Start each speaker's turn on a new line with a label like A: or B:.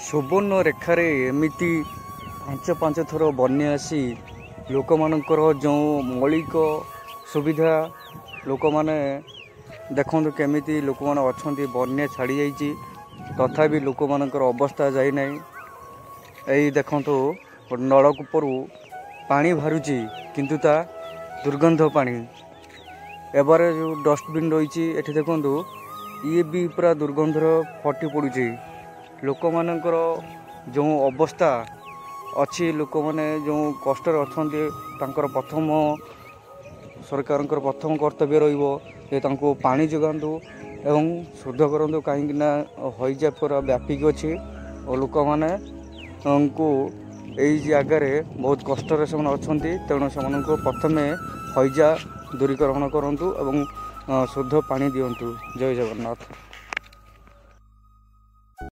A: सुवर्ण रेखार एमती पांच पांच थर बन्या आसी लोक मानकर जो मौलिक सुविधा लोक माने देखो केमिति लोक मैंने अच्छा बन्या छाड़ी जाइए तथापि लोक मानकर अवस्था जाए ना यही देखु नलकूपर पानी बाहरुची किंतु ता दुर्गंध पानी एबार जो डस्टबिन रही एठी देखु ये भी पूरा दुर्गंधर फटी पड़ुची लोक मानकर जो अवस्था अच्छी लोक मैंने जो कष्ट अच्छा प्रथम सरकार प्रथम कर्तव्य रही पानी जोगातु एवं शुद्ध करूँ कहीं हईजा पूरा व्यापिक अच्छी और लोक मैंने यही जगार बहुत कष्ट अच्छा तेणु से प्रथम हईजा दूरीकरण करूँ शुद्ध पानी दिंतु। जय जगन्नाथ।